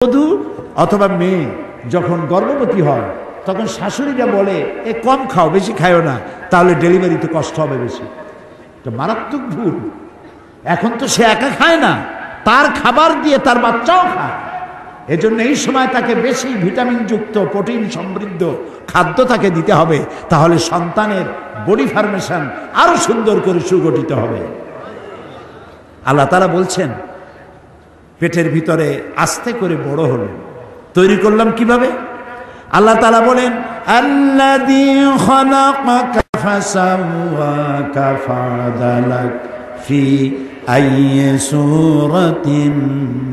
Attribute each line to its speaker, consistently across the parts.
Speaker 1: বধূ অথবা মেয়ে যখন গর্ভবতী হয় তখন শাশুড়িরা বলে এ কম খাও, বেশি খায়ও না, তাহলে ডেলিভারিতে কষ্ট হবে বেশি। তো মারাত্মক ভুল। এখন তো সে একা খায় না, তার খাবার দিয়ে তার বাচ্চাও খায়। এজন্য এই সময় তাকে বেশি ভিটামিনযুক্ত প্রোটিন সমৃদ্ধ খাদ্য তাকে দিতে হবে, তাহলে সন্তানের বডি ফরমেশন আরো সুন্দর করে সুগঠিত হবে। আল্লাহ তাআলা বলছেন পেটের ভিতরে আস্তে করে বড় হলো, তৈরি করলাম কিভাবে? আল্লাহ তাআলা বলেন আল্লাযী খালাকাকা ফাসাওয়াকা ফাআদালাক ফি আইয়ি সূরাতিন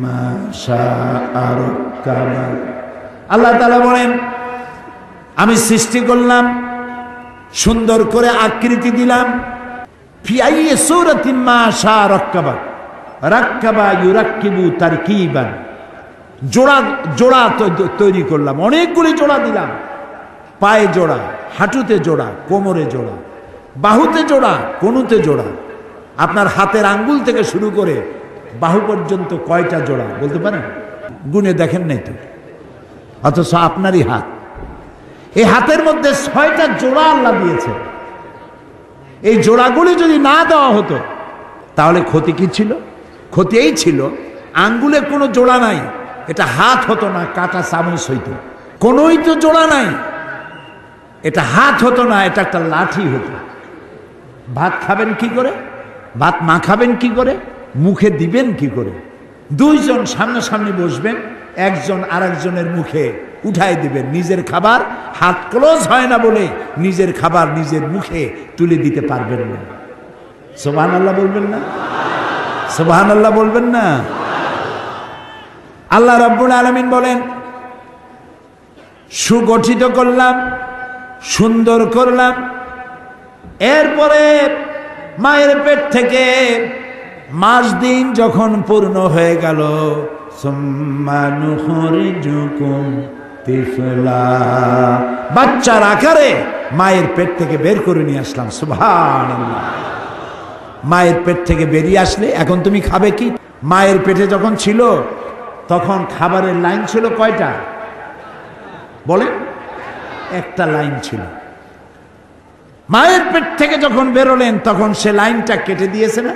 Speaker 1: মা শাআ রাক্কাবাক। আল্লাহ তাআলা বলেন আমি সৃষ্টি করলাম, সুন্দর করে আকৃতি দিলাম, ফি আইয়ি সূরাতিন মা শাআ রাক্কাবাক। রাক্কাবা ইউরাক্কিবু তারকিবান, জোড়া জোড়া তৈরি করলাম, অনেকগুলি জোড়া দিলাম। পায়ে জোড়া, হাঁটুতে জোড়া, কোমরে জোড়া, বাহুতে জোড়া, কনুতে জোড়া। আপনার হাতের আঙ্গুল থেকে শুরু করে বাহু পর্যন্ত কয়টা জোড়া বলতে পারেন? গুনে দেখেন নাই তো, অথচ আপনারই হাত। এই হাতের মধ্যে 6টা জোড়া আল্লাহ দিয়েছে। এই জোড়াগুলি যদি না দেওয়া হতো তাহলে ক্ষতি কি ছিল? ক্ষতি এই ছিল আঙ্গুলে কোনো জোড়া নাই, এটা হাত হতো না, কাটা চামচ হইতো। কোনোই তো জোড়া নাই, এটা হাত হতো না, এটা একটা লাঠি হতো। ভাত খাবেন কি করে? ভাত মাখাবেন কি করে? মুখে দিবেন কি করে? দুইজন সামনাসামনি বসবেন, একজন আরেকজনের মুখে উঠাই দিবেন। নিজের খাবার হাত ক্লোজ হয় না বলে নিজের খাবার নিজের মুখে তুলে দিতে পারবেন না। সুবহানাল্লাহ বলবেন না? সুবহানাল্লাহ বলবেন না? আল্লাহ রাব্বুল আলামিন বলেন সুগঠিত করলাম, সুন্দর করলাম। এরপরে মায়ের পেট থেকে মাস দিন যখন পূর্ণ হয়ে গেল, সুম্মা নুখরিজুকুম তিফলা, বাচ্চার আকারে মায়ের পেট থেকে বের করে নিয়ে আসলাম। সুবহানাল্লাহ। মায়ের পেট থেকে বেরিয়ে আসলে এখন তুমি খাবে কি? মায়ের পেটে যখন ছিল তখন খাবারের লাইন ছিল কয়টা বলেন? একটা লাইন ছিল। মায়ের পেট থেকে যখন বেরোলেন তখন সে লাইনটা কেটে দিয়েছে না?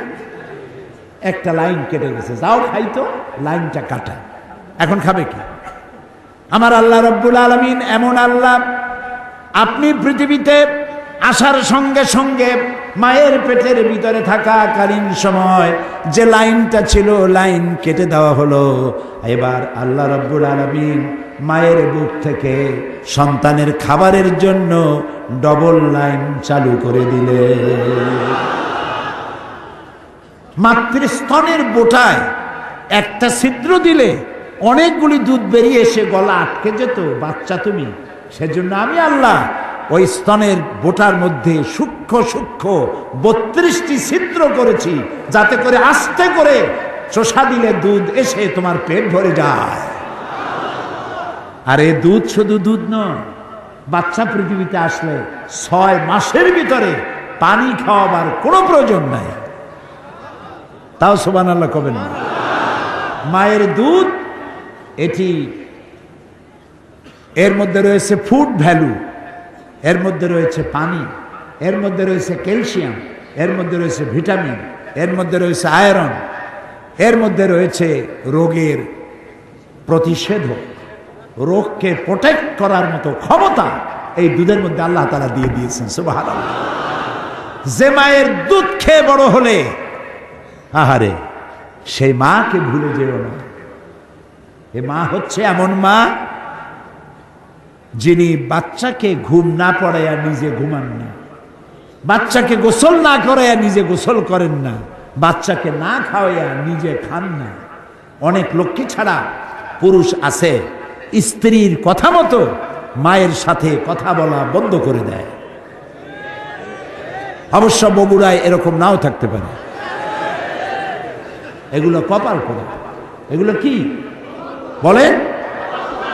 Speaker 1: একটা লাইন কেটে গেছে, যাও খাইতো, লাইনটা কাটা। এখন খাবে কি? আমার আল্লাহ রাব্বুল আলামিন এমন আল্লাহ, আপনি পৃথিবীতে আসার সঙ্গে সঙ্গে মায়ের পেটের ভিতরে থাকাকালীন সময় যে লাইনটা ছিল লাইন কেটে দেওয়া হলো। এবার আল্লাহ রাব্বুল আলামিন মায়ের বুক থেকে সন্তানের খাবারের জন্য ডবল লাইন চালু করে দিলে। মাতৃস্তনের বোটায় একটা ছিদ্র দিলে অনেকগুলি দুধ বেরিয়ে এসে গলা আটকে যেত। বাচ্চা তুমি, সেজন্য আমি আল্লাহ ওই স্তনের বোটার মধ্যে সূক্ষ্ম সূক্ষ্ম 32টি ছিদ্র করেছি, যাতে করে আস্তে করে চোষা দিলে দুধ এসে তোমার পেট ভরে যায়। আর এই দুধ শুধু দুধ নয়, বাচ্চা পৃথিবীতে আসলে 6 মাসের ভিতরে পানি খাওয়াবার কোনো প্রয়োজন নাই। তাও সুবহানাল্লাহ কবেন না? মায়ের দুধ এটি, এর মধ্যে রয়েছে ফুড ভ্যালু, এর মধ্যে রয়েছে পানি, এর মধ্যে রয়েছে ক্যালসিয়াম, এর মধ্যে রয়েছে ভিটামিন, এর মধ্যে রয়েছে আয়রন, এর মধ্যে রয়েছে রোগের প্রতিষেধক, রোগকে প্রোটেক্ট করার মতো ক্ষমতা এই দুধের মধ্যে আল্লাহ তাআলা দিয়ে দিয়েছেন। সুবহানাল্লাহ। যে মায়ের দুধ খেয়ে বড় হলে, আহারে সেই মাকে ভুলে যেও না। এ মা হচ্ছে এমন মা যিনি বাচ্চাকে ঘুম না পড়াইয়া নিজে ঘুমান না, বাচ্চাকে গোসল না করাইয়া নিজে গোসল করেন না, বাচ্চাকে না খাওয়াইয়া নিজে খান না। অনেক লক্ষ্মী ছাড়া পুরুষ আছে স্ত্রীর কথা মতো মায়ের সাথে কথা বলা বন্ধ করে দেয়। অবশ্য বগুড়ায় এরকম নাও থাকতে পারে। এগুলো কপাল পড়া। এগুলো কি বলেন?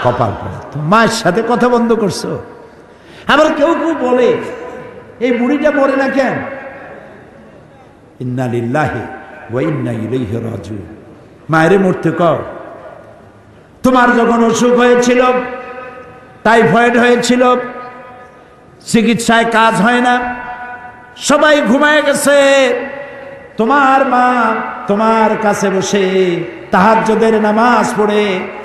Speaker 1: কপাল পড়া। মায়ের সাথে কথা বন্ধ করছো। আবার কেউ কেউ বলে এই বুড়িটা মরে না কেন? ইন্না লিল্লাহি ওয়া ইন্না ইলাইহি রাজিউন। মায়েরে মরতে কও, তোমার যখন অসুখ হয়েছিল, টাইফয়েড হয়েছিল, চিকিৎসায় কাজ হয় না, সবাই ঘুমায় গেছে, তোমার মা তোমার কাছে বসে তাহাজ্জুদের নামাজ পড়ে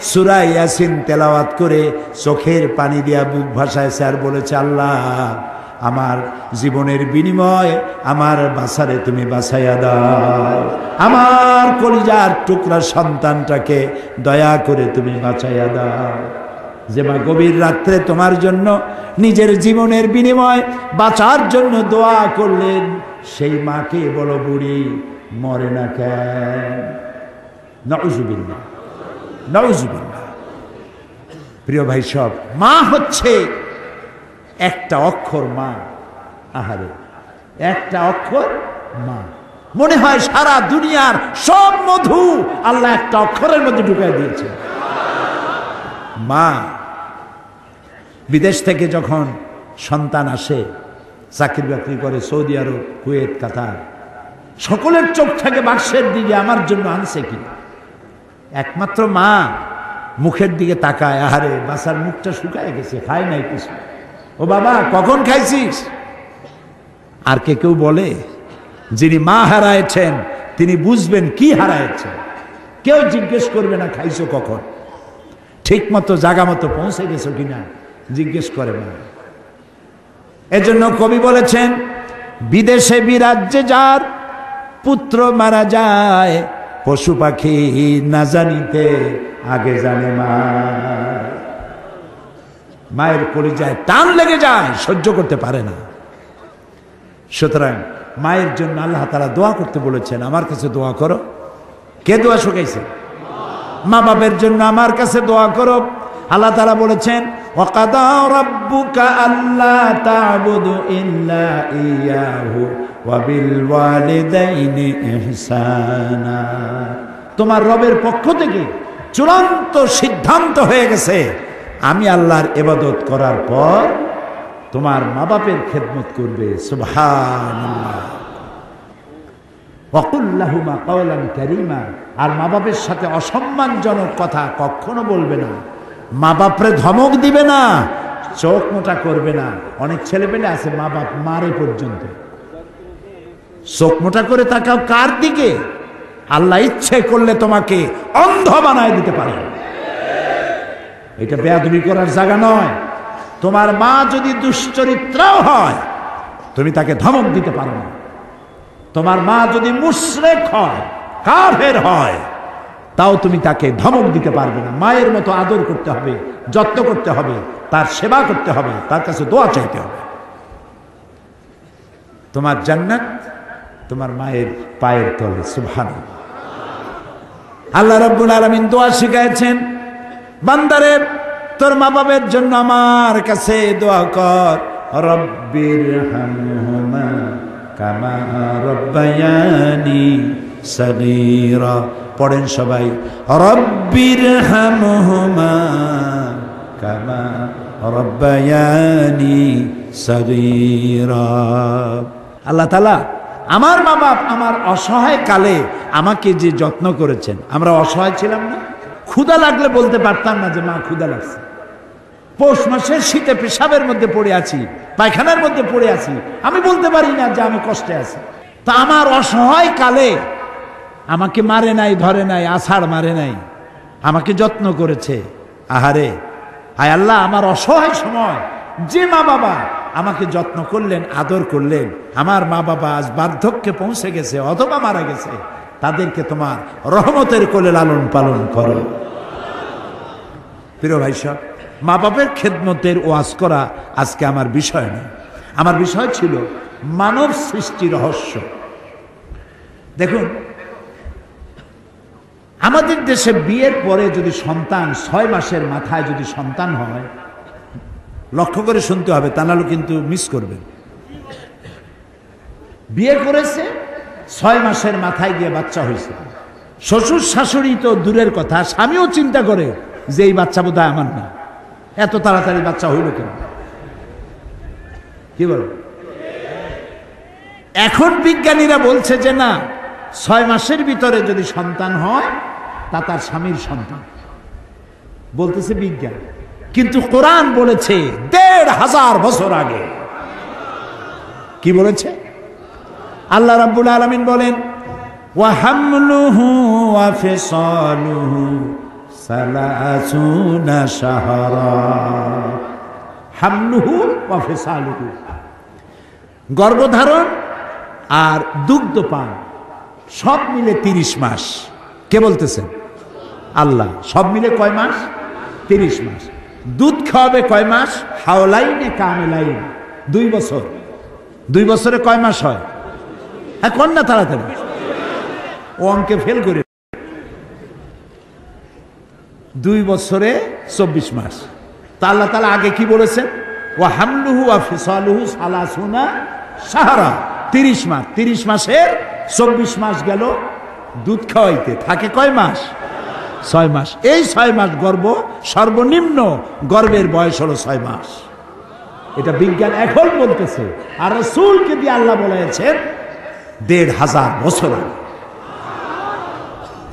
Speaker 1: সূরা ইয়াসিন তেলাওয়াত করে চোখের পানি দিয়া বুক ভাসাইছে আর বলেছে, আল্লাহ আমার জীবনের বিনিময় আমার বাসারে তুমি বাঁচাইয়া দাও, আমার কলিজার টুকরা সন্তানটাকে দয়া করে তুমি বাঁচাইয়া দাও। যে মা গভীর রাত্রে তোমার জন্য নিজের জীবনের বিনিময় বাঁচার জন্য দোয়া করলেন, সেই মাকে বলো বুড়ি মরে না কেন? নাউজুবিল্লাহ, নাউজুবিল্লাহ। প্রিয় ভাই সব, মা হচ্ছে একটা অক্ষর মা। আহারে, একটা অক্ষর মা। মনে হয় সারা দুনিয়ার সব মধু আল্লাহ একটা অক্ষরের মধ্যে ঢুকাই দিয়েছে। মা। বিদেশ থেকে যখন সন্তান আসে, চাকরি বাকরি করে সৌদি আরব, কুয়েত, কাতার, সকলের চোখ থাকে বাক্সের দিকে, আমার জন্য আনছে কি? একমাত্র মা মুখের দিকে তাকায়, আহারে বাসার মুখটা শুকায় গেছে, খায় নাই কিছু, ও বাবা কখন খাইছিস? আর কেউ বলে? যিনি মা হারাইছেন তিনি বুঝবেন কি হারাইছেন। কেউ জিজ্ঞেস করবে না খাইছো কখন, ঠিক মতো জায়গা মতো পৌঁছে গেছো কিনা জিজ্ঞেস করে না। এজন্য কবি বলেছেন, বিদেশে বিরাজ্যে যার পুত্র মারা যায়, পশু পাখি না জানিতে আগে জানে মা। মায়ের কলিজায় টান লেগে যায়, সহ্য করতে পারে না। সুতরাং মায়ের জন্য আল্লাহ তাআলা দোয়া করতে বলেছেন, আমার কাছে দোয়া করো। কে দোয়া শুকাইছে? মা বাপের জন্য আমার কাছে দোয়া করো। আল্লাহ তাআলা বলেছেন, ওয়াকাদা রাব্বুকা আল্লা তা'বুদু ইল্লা ইয়াহু ওয়া বিল ওয়ালিদাইনি ইহসানা। তোমার রবের পক্ষ থেকে চূড়ান্ত সিদ্ধান্ত হয়ে গেছে, আমি আল্লাহর ইবাদত করার পর তোমার মা বাপের খেদমত করবে। সুবহানাল্লাহ। ওয়াকুল লাহুমা কাওলান কারীমা। আর মা বাপের সাথে অসম্মানজনক কথা কখনো বলবে না, মা বাপরে ধমক দিবে না, চোখ মোটা করবে না। অনেক ছেলে পেলে আছে মা বাপ মারে পর্যন্ত। চোখ মোটা করে তাকাও কার দিকে? আল্লাহ ইচ্ছে করলে তোমাকে অন্ধ বানায় দিতে পারে। এটা বেয়াদবি করার জায়গা নয়। তোমার মা যদি দুশ্চরিত্রাও হয়, তুমি তাকে ধমক দিতে পারো না। তোমার মা যদি মুশরিক হয়, কাফের হয়, তাও তুমি তাকে ধমক দিতে পারবে না। মায়ের মতো আদর করতে হবে, যত্ন করতে হবে, তার সেবা করতে হবে, তার কাছে দোয়া চাইতে হবে। তোমার জান্নাত তোমার মায়ের পায়ের তলে। সুবহানাল্লাহ। আল্লাহ রাব্বুল আলামিন দোয়া শিখাইছেন, বান্দারে তোর মা বাবার জন্য আমার কাছে দোয়া কর। রব্বিরহামহুমা কামা রব্বায়ানি সগীরা। পড়েন সবাই, রব্বিরহামহুমা কামা রব্বায়ানি সগীরা। আল্লাহ তাআলা আমার মা বাপ আমার অসহায় কালে আমাকে যে যত্ন করেছেন। আমরা অসহায় ছিলাম না, ক্ষুধা লাগলে বলতে পারতাম না যে মা ক্ষুধা লাগছে। পৌষ মাসের শীতে পেশাবের মধ্যে পড়ে আছি, পায়খানার মধ্যে পড়ে আছি, আমি বলতে পারি না যে আমি কষ্টে আছি। তা আমার অসহায় কালে আমাকে মারে নাই, ধরে নাই, আছাড় মারে নাই, আমাকে যত্ন করেছে। আহারে, আয় আল্লাহ, আমার অসহায় সময় যে মা বাবা আমাকে যত্ন করলেন, আদর করলেন, আমার মা বাবা আজ বার্ধক্যে পৌঁছে গেছে অথবা মারা গেছে, তাদেরকে তোমার রহমতের কোলে লালন পালন করো। প্রিয় ভাই সব, মা বাপের খেদমতের ওয়াজ করা আজকে আমার বিষয় না। আমার বিষয় ছিল মানব সৃষ্টি রহস্য। দেখুন, আমাদের দেশে বিয়ের পরে যদি সন্তান 6 মাসের মাথায় যদি সন্তান হয়, লক্ষ্য করে শুনতে হবে, তা নাহলে কিন্তু মিস করবেন। বিয়ে করেছে, 6 মাসের মাথায় গিয়ে বাচ্চা হয়েছে। শ্বশুর শাশুড়ি তো দূরের কথা, স্বামীও চিন্তা করে যে এই বাচ্চা বোধহয় আমার না, এত তাড়াতাড়ি বাচ্চা হইল কেন? কি বল? এখন বিজ্ঞানীরা বলছে যে না, 6 মাসের ভিতরে যদি সন্তান হয় তা তার স্বামীর সন্তান। বলতেছে বিজ্ঞান, কিন্তু কোরআন বলেছে ১৫০০ বছর আগে। কি বলেছে? আল্লাহ রাব্বুল আলামিন বলেন ওয়া হামলুহু ওয়া ফিসালুহু সালাসুনা শাহরা। হামলুহু ওয়া ফিসালুহু, গর্ভধারণ আর দুগ্ধপান সব মিলে 30 মাস। কে বলতেছেন? আল্লাহ। সব মিলে কয় মাস? 30 মাস। দুধ খাওয়াবে কয় মাস? হাওলাইনে কামিলাইন, 2 বছর। 2 বছরে কয় মাস হয়? হ্যাঁ, কোন না তাড়াতাড়ি, ও অঙ্কে ফেল করে। 2 বছরে 24 মাস। তা আল্লাহ তাআলা আগে কি বলেছেন? ওয়া হামলুহু ওয়া ফিসালুহু সালাসুনা শাহরা, 30 মাস। 30 মাসের 24 মাস গেল দুধ খাওয়াইতে, থাকে কয় মাস? 6 মাস। এই 6 মাস গর্ভ, সর্বনিম্ন গর্ভের বয়স হলো 6 মাস। এটা বিজ্ঞান এখন বলতেছে, আর রাসূলকে দিয়ে আল্লাহ বলেছেন ১৫০০ বছর আগে।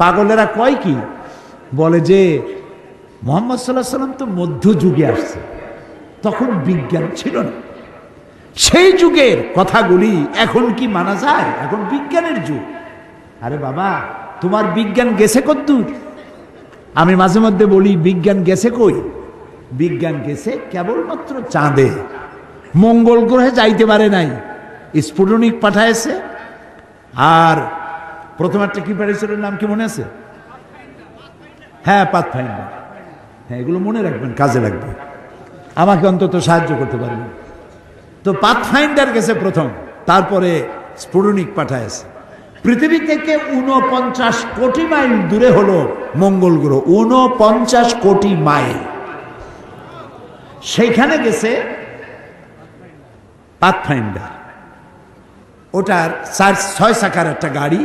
Speaker 1: পাগলেরা কয় কি? বলে যে মুহাম্মদ সাল্লাল্লাহু আলাইহি ওয়াসাল্লাম তো মধ্যযুগে আসছে, তখন বিজ্ঞান ছিল না। সেই যুগের কথাগুলি এখন কি মানা যায়? এখন বিজ্ঞানের যুগ। আরে বাবা, তোমার বিজ্ঞান গেছে কতদূর? আমি মাঝে মধ্যে বলি, বিজ্ঞান গেছে কই? বিজ্ঞান গেছে কেবলমাত্র চাঁদে, মঙ্গল গ্রহে যাইতে পারে নাই। স্পুটনিক পাঠাইছে, আর প্রথম একটা কি পাঠিয়েছিল, নাম কি মনে আছে? হ্যাঁ, পাথফাইন্ডার। হ্যাঁ, এগুলো মনে রাখবেন, কাজে লাগবে, আমাকে অন্তত সাহায্য করতে পারবেন। তো পাথফাইন্ডার গেছে প্রথম, তারপরে স্পুটনিক পাঠাইছে। পৃথিবী থেকে 49 কোটি মাইল দূরে হলো মঙ্গল গ্রহ, 49 কোটি মাইল। সেইখানে গেছে পাথফাইন্ডার। ওটার 6 চাকার একটা গাড়ি,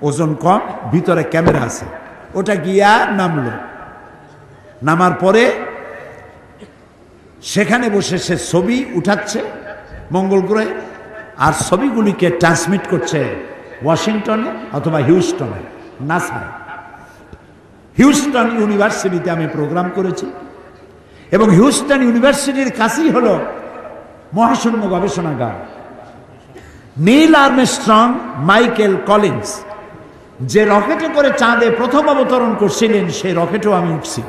Speaker 1: ওজন কম, ভিতরে ক্যামেরা আছে। ওটা গিয়া নামলো, নামার পরে সেখানে বসে সে ছবি উঠাচ্ছে মঙ্গল গ্রহে, আর ছবিগুলিকে ট্রান্সমিট করছে ওয়াশিংটনে অথবা হিউস্টনে, নাসায়। হিউস্টন ইউনিভার্সিটিতে আমি প্রোগ্রাম করেছি, এবং হিউস্টন ইউনিভার্সিটির কাছেই হলো মহাশূন্য গবেষণাগার। নীল আর্মস্ট্রং, মাইকেল কলিন্স যে রকেটে করে চাঁদে প্রথম অবতরণ করছিলেন, সেই রকেটও আমি উঠছি,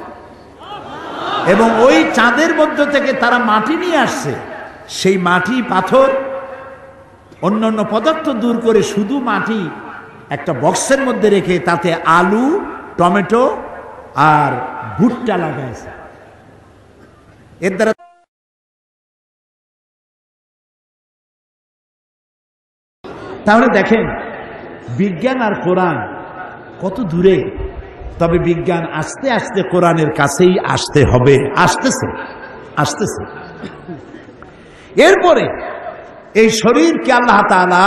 Speaker 1: এবং ওই চাঁদের মধ্য থেকে তারা মাটি নিয়ে আসছে। সেই মাটি, পাথর, অন্যান্য পদার্থ দূর করে শুধু মাটি একটা বক্সের মধ্যে রেখে তাতে আলু, টমেটো আর ভুট্টা লাগাইছে। এর দ্বারা তাহলে দেখেন বিজ্ঞান আর কোরআন কত দূরে। তবে বিজ্ঞান আস্তে আস্তে কোরআনের কাছেই আসতে হবে, আসতেছে আসতেছে। এরপরে এই শরীরকে আল্লাহ তাআলা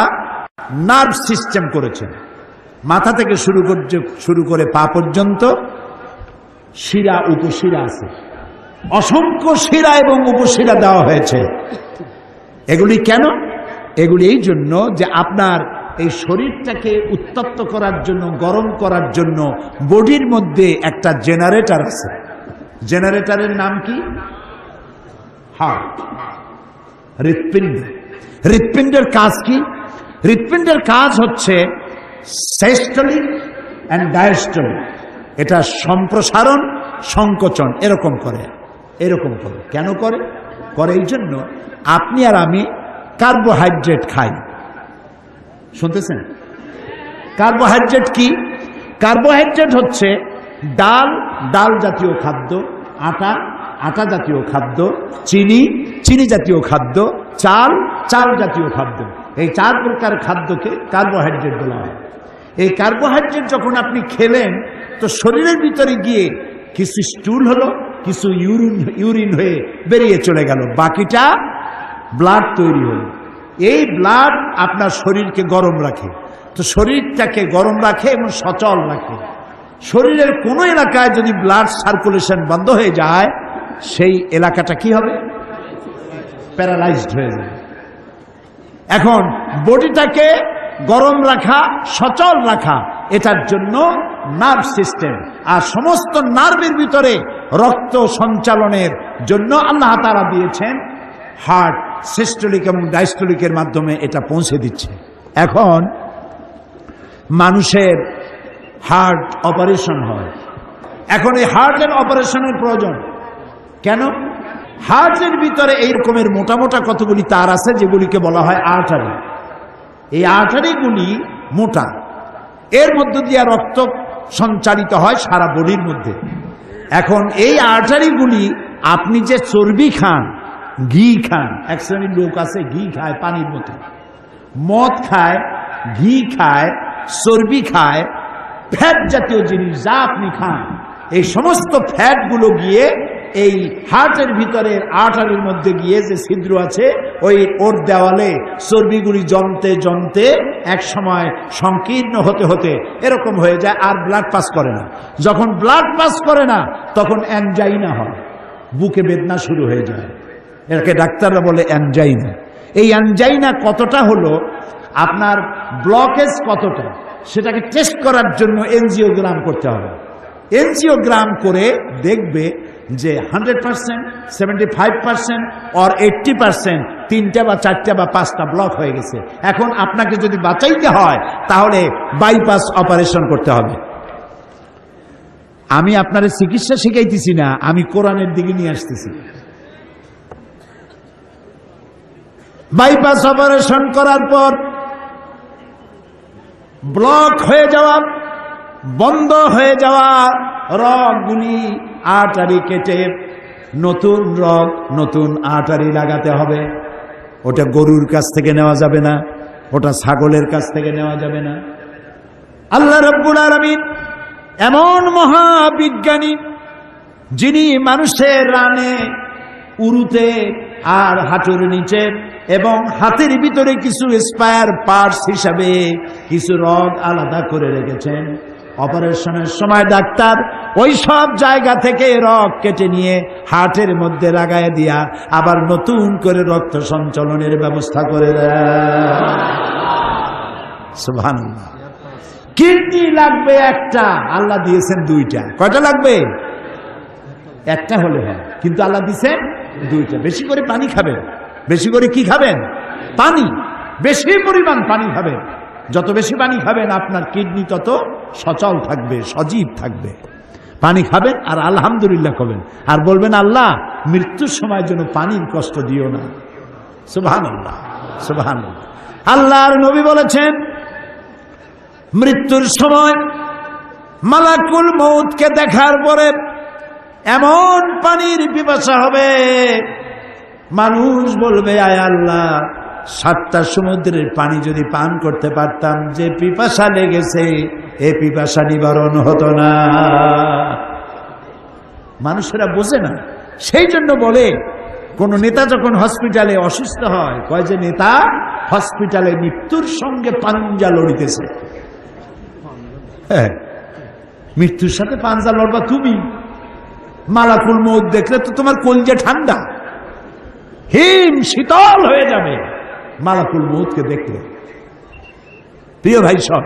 Speaker 1: নার্ভ সিস্টেম করেছেন, মাথা থেকে শুরু করে পা পর্যন্ত শিরা উপশিরা আছে, অসংখ্য শিরা এবং উপশিরা দেওয়া হয়েছে। এগুলি কেন? এগুলি এই জন্য যে আপনার এই শরীরটাকে উত্তপ্ত করার জন্য, গরম করার জন্য বডির মধ্যে একটা জেনারেটর আছে। জেনারেটরের নাম কি? হার্ট, হৃৎপিণ্ড। হৃৎপিণ্ডের কাজ কি? হৃৎপিণ্ডের কাজ হচ্ছে সিস্টোলিক এন্ড ডায়াস্টোলিক। এটা সম্প্রসারণ, সংকোচন এরকম করে, এরকম করে। কেন করে? করে এই জন্য আপনি আর আমি কার্বোহাইড্রেট খাই। শুনতেছেন? কার্বোহাইড্রেট কি? কার্বোহাইড্রেট হচ্ছে ডাল, ডাল জাতীয় খাদ্য, আটা, আটা জাতীয় খাদ্য, চিনি, চিনি জাতীয় খাদ্য, চাল, চাল জাতীয় খাদ্য। এই 4 প্রকার খাদ্যকে কার্বোহাইড্রেট বলা হয়। এই কার্বোহাইড্রেট যখন আপনি খেলেন, তো শরীরের ভিতরে গিয়ে কিছু স্টুল হলো, কিছু ইউরিন হয়ে বেরিয়ে চলে গেল, বাকিটা ব্লাড তৈরি হলো। এই ব্লাড আপনার শরীরকে গরম রাখে। তো শরীরটাকে গরম রাখে এবং সচল রাখে। শরীরের কোনো এলাকায় যদি ব্লাড সার্কুলেশন বন্ধ হয়ে যায়, সেই এলাকাটা কি হবে? প্যারালাইজড হয়ে যাবে। এখন বডিটাকে গরম রাখা, সচল রাখা, এটার জন্য নার্ভ সিস্টেম। আর সমস্ত নার্ভের ভিতরে রক্ত সঞ্চালনের জন্য আল্লাহ তাআলা দিয়েছেন হার্ট সিস্টোলিক এবং ডায়াস্টোলিকের মাধ্যমে এটা পৌঁছে দিচ্ছে। এখন মানুষের হার্ট অপারেশন হয়, এখন এই হার্টের অপারেশনের প্রয়োজন কেন? হার্টের ভিতরে এই রকমের মোটা মোটা কতগুলি তার আছে যেগুলিকে বলা হয় আর্টারি। এই আর্টারিগুলি মোটা, এর মধ্য দিয়ে রক্ত সঞ্চালিত হয় সারা বডির মধ্যে। এখন এই আর্টারিগুলি আপনি যে চর্বি খান, ঘি খান, এক শ্রেণীর লোক আছে ঘি খায় পানির মতো, মদ খায়, ঘি খায়, চর্বি খায়, ফ্যাট জাতীয় জিনিস যা আপনি খান, এই সমস্ত ফ্যাটগুলো গিয়ে এই হার্টের ভিতরের আর্টারির মধ্যে গিয়ে যে ছিদ্র আছে ওর দেওয়ালে চর্বিগুলি জমতে জমতে এক সময় সংকীর্ণ হতে হতে এরকম হয়ে যায়, আর ব্লাড পাস করে না। যখন ব্লাড পাস করে না তখন অ্যানজাইনা হয়, বুকে বেদনা শুরু হয়ে যায়, এটাকে ডাক্তাররা বলে অ্যানজাইনা। এই অ্যানজাইনা কতটা হলো, আপনার ব্লকেজ কতটা, সেটাকে টেস্ট করার জন্য এনজিওগ্রাম করতে হবে। এনজিওগ্রাম করে দেখবে যে 100%, 75% or 80% 3টা বা 4টা বা 5টা ব্লক হয়ে গেছে। এখন আপনাকে যদি বাঁচাইতে হয় তাহলে বাইপাস অপারেশন করতে হবে। আমি আপনার চিকিৎসা শিখাইতেছি না, আমি কোরআনের দিকে নিয়ে আসতেছি। বাইপাস অপারেশন করার পর ব্লক হয়ে যাওয়া, বন্ধ হয়ে যাওয়া রগগুলি আর্টারি কেটে নতুন রগ, নতুন আর্টারি লাগাতে হবে। ওটা গরুর কাছ থেকে নেওয়া যাবে না, ওটা ছাগলের কাছ থেকে নেওয়া যাবে না। আল্লাহ রাব্বুল আলামিন এমন মহাবিজ্ঞানী, যিনি মানুষের রানে, উরুতে আর হাঁটুর নিচে এবং হাতের ভিতরে কিছু স্পায়ার পার্টস হিসাবে কিছু রগ আলাদা করে রেখেছেন। অপারেশনের সময় ডাক্তার ওই সব জায়গা থেকে রগ কেটে নিয়ে হার্টের মধ্যে লাগায় দিয়া আবার নতুন করে রক্ত সঞ্চালনের ব্যবস্থা করে দেয়। সুবহানাল্লাহ। কিডনি লাগবে একটা, আল্লাহ দিয়েছেন 2টা। কয়টা লাগবে? একটা হলে হয়, কিন্তু আল্লাহ দিয়েছেন 2টা। বেশি করে পানি খাবেন। বেশি করে কি খাবেন? পানি। বেশি পরিমাণ পানি খাবেন। যত বেশি পানি খাবেন আপনার কিডনি তত সচল থাকবে, সজীব থাকবে। পানি খাবেন আর আলহামদুলিল্লাহ করবেন, আর বলবেন আল্লাহ মৃত্যুর সময় যেন পানির কষ্ট দিও না। সুবহানাল্লাহ, সুবহানাল্লাহ। আল্লাহর নবী বলেছেন মৃত্যুর সময় মালাকুল মউতকে দেখার পরে এমন পানির পিপাসা হবে, মানুষ বলবে আয় আল্লাহ 7টা সমুদ্রের পানি যদি পান করতে পারতাম, যে পিপাসা লেগেছে এ পিপাসা নিবারণ হতো না। মানুষেরা বোঝে না, সেই জন্য বলে কোন নেতা যখন হসপিটালে অসুস্থ হয়, কয় যে নেতা হসপিটালে মৃত্যুর সঙ্গে পাঞ্জা লড়িতেছে। হ্যাঁ, মৃত্যুর সাথে পাঞ্জা লড়বা তুমি? মালাকুল মউত দেখলে তো তোমার কলিজা ঠান্ডা, হিম শীতল হয়ে যাবে মালাকুল মউতকে দেখলে। প্রিয় ভাই সব,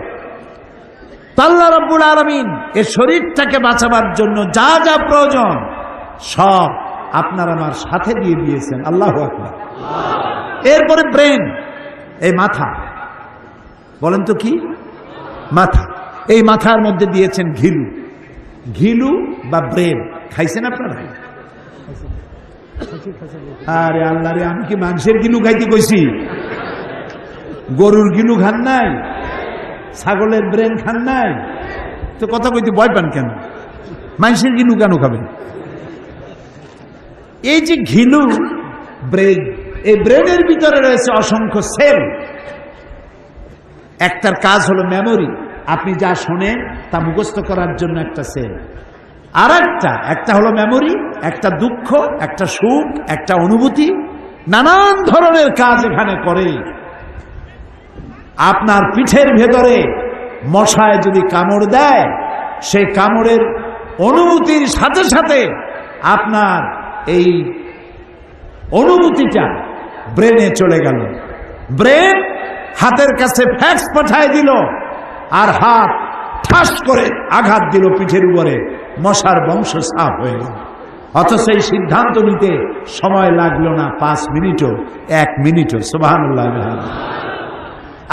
Speaker 1: আল্লাহ রাব্বুল আলামিন এই শরীরটাকে বাঁচাবার জন্য যা যা প্রয়োজন সব আপনার আমার সাথে দিয়ে দিয়েছেন। আল্লাহু আকবার। এরপরে ব্রেন, এই মাথা, বলেন তো কি? মাথা। এই মাথার মধ্যে দিয়েছেন ঘিলু। ঘিলু বা ব্রেন খাইছেন আপনারা? আরে আল্লাহ রে, আমি কি মানুষের গিলু খাইতে কইছি? গরুর গিলু খান নাই? ছাগলের ব্রেন খান নাই? তো কথা কইতে ভয় পান কেন? মানুষের গিলু কেন খাবেন? এই যে ঘিলু, ব্রেন, এই ব্রেনের ভিতরে রয়েছে অসংখ্য সেল। একটার কাজ হলো মেমোরি, আপনি যা শোনেন তা মুখস্থ করার জন্য একটা সেল। আর একটা হলো মেমোরি, একটা দুঃখ, একটা সুখ, একটা অনুভূতি, নানান ধরনের কাজ এখানে করে। আপনার পিঠের ভেতরে মশায় যদি কামড় দেয়, সেই কামড়ের অনুভূতির সাথে সাথে আপনার এই অনুভূতিটা ব্রেনে চলে গেল। ব্রেন হাতের কাছে ফ্যাক্স পাঠায় দিল, আর হাত ঠাস করে আঘাত দিল পিঠের উপরে, মশার বংশ সাফ হয়ে গেল। অথচ এই সিদ্ধান্ত নিতে সময় লাগলো না 5 মিনিটও, 1 মিনিটও। সুবহানাল্লাহ।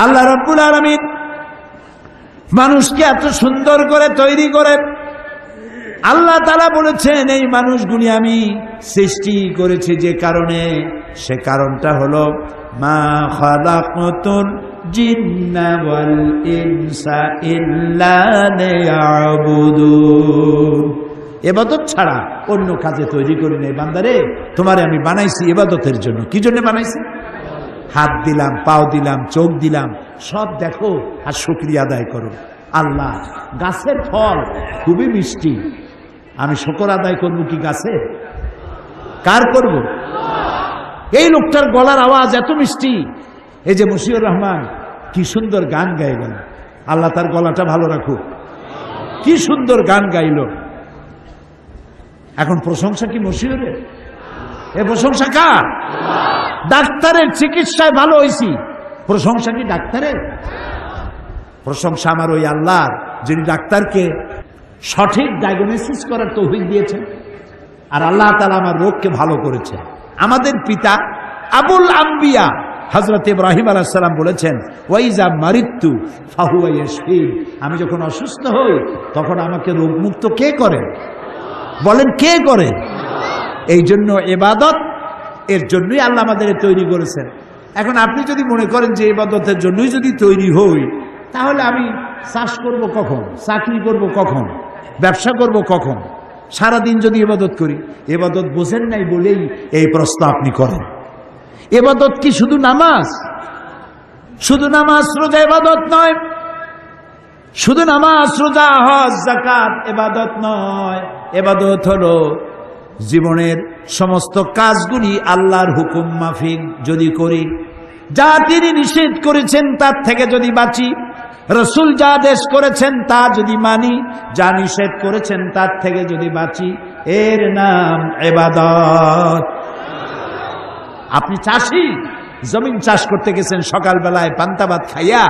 Speaker 1: আল্লাহ রাব্বুল আলামিন মানুষকে এত সুন্দর করে তৈরি করে আল্লাহ তাআলা বলেছেন, এই মানুষগুলি আমি সৃষ্টি করেছি যে কারণে, সে কারণটা হলো মা খালাকতুল জিন্না ওয়াল ইনসা ইল্লা লিয়াবুদুন। ইবাদত ছাড়া অন্য কাজে তৈরি করি নাই বান্দারে, তোমারে আমি বানাইছি ইবাদতের জন্য। কি জন্য বানাইছি? হাত দিলাম, পাও দিলাম, চোখ দিলাম, সব দেখো আর শুকরিয়া আদায় করো। আল্লাহ, গাছের ফল খুবই মিষ্টি, আমি শুকর আদায় করবো কি গাছের? কার করব? এই লোকটার গলার আওয়াজ এত মিষ্টি, এই যে মশিউর রহমান কি সুন্দর গান গায়ে গেল, আল্লাহ তার গলাটা ভালো রাখুক, কি সুন্দর গান গাইল। এখন প্রশংসা কি মশিউরের? এ প্রশংসা কার? ডাক্তারের চিকিৎসায় ভালো হয়েছি, প্রশংসা কি ডাক্তারের? প্রশংসা আমার ওই আল্লাহর, যিনি ডাক্তারকে সঠিক ডায়াগনোসিস করার তৌফিক দিয়েছেন, আর আল্লাহ তাআলা আমার রোগকে ভালো করেছে। আমাদের পিতা আবুল আম্বিয়া হযরত ইব্রাহিম আলাইহিস সালাম বলেছেন, ওয়াইজা মারিতু ফাহুয়া ইয়াশফিন, আমি যখন অসুস্থ হই তখন আমাকে রোগমুক্ত কে করে? বলেন কে করে? এই জন্য ইবাদত, এর জন্যই আল্লাহ আমাদের তৈরি করেছেন। এখন আপনি যদি মনে করেন যে ইবাদতের জন্যই যদি তৈরি হই, তাহলে আমি চাষ করব কখন, চাকরি করব কখন, ব্যবসা করব কখন? সারাদিন যদি ইবাদত করি, ইবাদত বোঝেন নাই বলেই এই প্রশ্ন আপনি করেন। ইবাদত কি শুধু নামাজ? শুধু নামাজ রোজা ইবাদত নয়, শুধু নামাজ রোজা হজ যাকাত ইবাদত নয়। ইবাদত হলো জীবনের সমস্ত কাজগুলি আল্লাহর হুকুম মাফিক যদি করি, যা তিনি নিষেধ করেছেন তার থেকে যদি বাঁচি, রাসূল যা আদেশ করেছেন তা যদি মানি, যা নিষেধ করেছেন তার থেকে যদি বাঁচি, এর নাম ইবাদত। আপনি চাষি, জমিন চাষ করতে গেছেন, সকালবেলায় পান্তা ভাত খাইয়া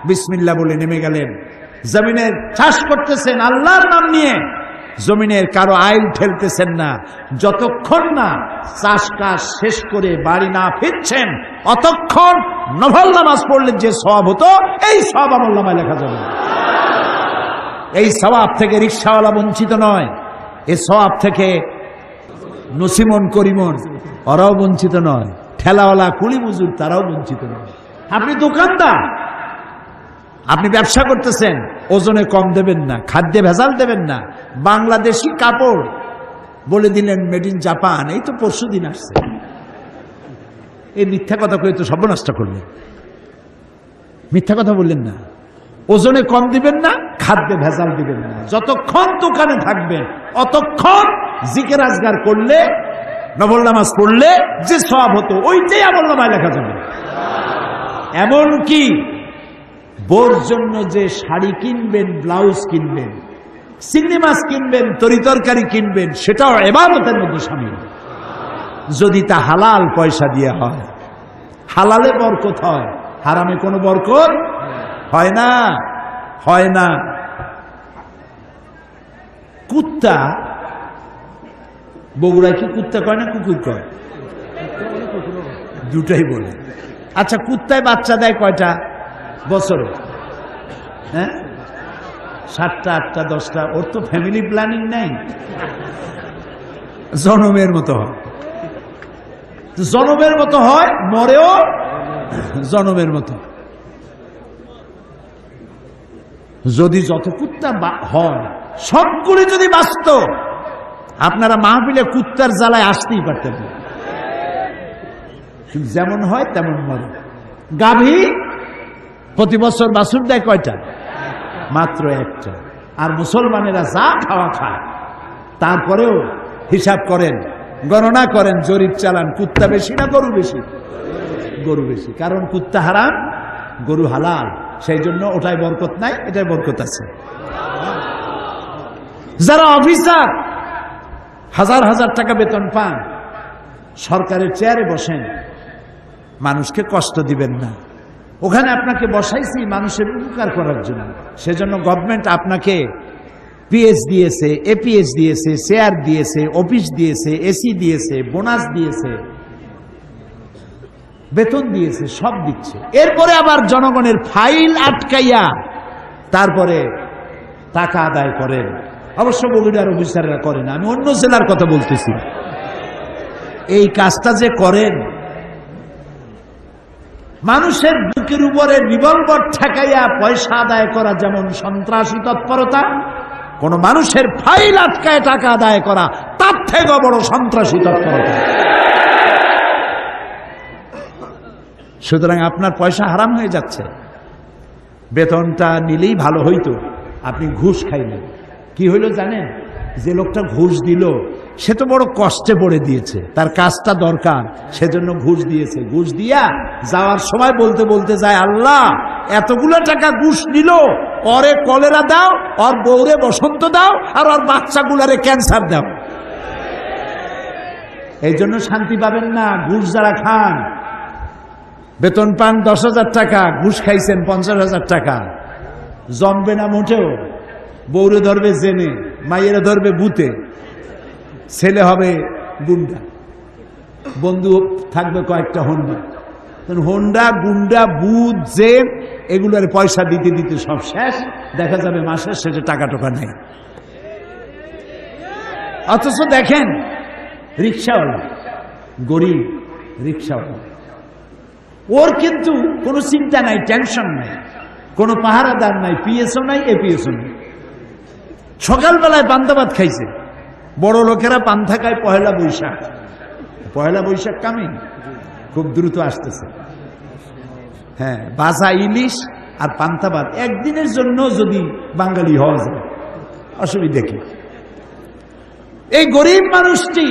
Speaker 1: বিসমিল্লাহ বলে নেমে গেলেন, জমিনের চাষ করতেছেন আল্লাহর নাম নিয়ে, জমিনের কারো আইল ঠেলতেছেন না। যতক্ষণ না চাষ কাজ শেষ করে বাড়ি না ফিরছেন, অতক্ষণ নফল নামাজ পড়লে যে সওয়াব হতো, এই সওয়াব আমলনামায় লেখা যাবে। এই সওয়াব থেকে রিকশাওয়ালা বঞ্চিত নয়, এই সওয়াব থেকে নসিমন করিমন ওরাও বঞ্চিত নয়, ঠেলাওয়ালা কুলি মজুর তারাও বঞ্চিত নয়। আপনি দোকানদার, আপনি ব্যবসা করতেছেন, ওজনে কম দেবেন না, খাদ্যে ভেজাল দেবেন না, বাংলাদেশি কাপড় বলে দিলেন মেড ইন জাপান, এই তো পরশুদিন আসছে, এই মিথ্যা কথা কই তো সর্বনাশ করলেন। মিথ্যা কথা বললেন না, ওজনে কম দিবেন না, খাদ্যে ভেজাল দিবেন না। যতক্ষণ দোকানে থাকবেন অতক্ষণ জিকির আজগার করলে, নফল নামাজ পড়লে যে সওয়াব হতো ওইটাই আমলনামায় লেখা যাবে। এমনকি বোর জন্য যে শাড়ি কিনবেন, ব্লাউজ কিনবেন, চিংড়ি মাছ কিনবেন, তরিতরকারি কিনবেন, সেটাও ইবাদতের মধ্যে শামিল, যদি তা হালাল পয়সা দিয়ে হয়। হালালে বরকত হয়, হারামে কোনো বরকত হয় না, হয় না। কুত্তা, বগুড়ায় কি কুত্তা কয় না কুকুর কয়? দুটাই বলে। আচ্ছা, কুত্তায় বাচ্চা দেয় কয়টা বছরে? হ্যাঁ, 7টা 8টা 10টা। ওর তো ফ্যামিলি প্ল্যানিং নেই, জনমের মতো হয়, জনমের মতো হয়, মরেও জনমের মতো। যদি যত কুত্তা হয় সবগুলি যদি বাঁচত, আপনারা মাহফিলে কুত্তার জ্বালায় আসতেই পারতেন না। যেমন হয় তেমন মরে। গাভী প্রতি বছর বাছুর দেয় কয়টা? মাত্র একটা। আর মুসলমানেরা যা খাওয়া খায়, তারপরেও হিসাব করেন, গণনা করেন, জরিপ চালান, কুত্তা বেশি না গরু বেশি? গরু বেশি। কারণ কুত্তা হারাম, গরু হালাল, সেই জন্য ওটাই বরকত নাই, এটাই বরকত আছে। যারা অফিসার হাজার হাজার টাকা বেতন পান, সরকারের চেয়ারে বসেন, মানুষকে কষ্ট দিবেন না। ওখানে আপনাকে বসাইছি মানুষের উপকার করার জন্য, সেজন্য গভর্নমেন্ট আপনাকে পিএস দিয়েছে, এপিএস দিয়েছে, শেয়ার দিয়েছে, অফিস দিয়েছে, এসি দিয়েছে, বোনাস দিয়েছে, বেতন দিয়েছে, সব দিচ্ছে। এরপরে আবার জনগণের ফাইল আটকাইয়া তারপরে টাকা আদায় করেন। অবশ্য বগুড়ার অফিসাররা করেন, আমি অন্য জেলার কথা বলতেছি। এই কাজটা যে করেন, মানুষের বুকের উপরে রিভলভার ঠেকাইয়া পয়সা আদায় করা যেমন সন্ত্রাসী তৎপরতা, কোন মানুষের ফাইল আটকায় টাকা আদায় করা তার থেকে বড় সন্ত্রাসী তৎপরতা। সুতরাং আপনার পয়সা হারাম হয়ে যাচ্ছে। বেতনটা নিলেই ভালো হইতো, আপনি ঘুষ খাইলেন। কি হইল জানেন? যে লোকটা ঘুষ দিল সে তো বড় কষ্টে পড়ে দিয়েছে, তার কাজটা দরকার, সেজন্য ঘুষ দিয়েছে। ঘুষ দিয়া যাওয়ার সময় বলতে বলতে যায়, আল্লাহ এতগুলো টাকা ঘুষ নিল, ওরে কলেরা দাও, ওর বউরে বসন্ত দাও, আর ওর বাচ্চাগুলারে ক্যান্সার দাও। এই জন্য শান্তি পাবেন না ঘুষ যারা খান। বেতন পান 10,000 টাকা, ঘুষ খাইছেন 50,000 টাকা, জমবে না মোটেও। বউরে ধরবে জেনে, মাইয়েরা ধরবে বুতে, ছেলে হবে গুন্ডা, বন্ধু থাকবে কয়েকটা হোন্ডা। হোন্ডা, গুন্ডা, বুথ, জেন, এগুলোর পয়সা দিতে দিতে সব শেষ। দেখা যাবে মাসের শেষে টাকা টোকা নেই। অথচ দেখেন রিক্সাওয়ালা, গরিব রিক্সাওয়ালা, ওর কিন্তু কোনো চিন্তা নাই, টেনশন নাই, কোনো পাহারাদার নাই, পিএসও নাই, এপিএসও নাই। সকালবেলায় পান্তা ভাত খাইছে। বড় লোকেরা পান্তা খায় পহেলা বৈশাখ। পহেলা বৈশাখ কামে খুব দ্রুত আসতেছে। হ্যাঁ, বাসা ইলিশ আর পান্তা ভাত একদিনের জন্য যদি বাঙালি হওয়া যায়, অসুবিধা কি? এই গরিব মানুষটি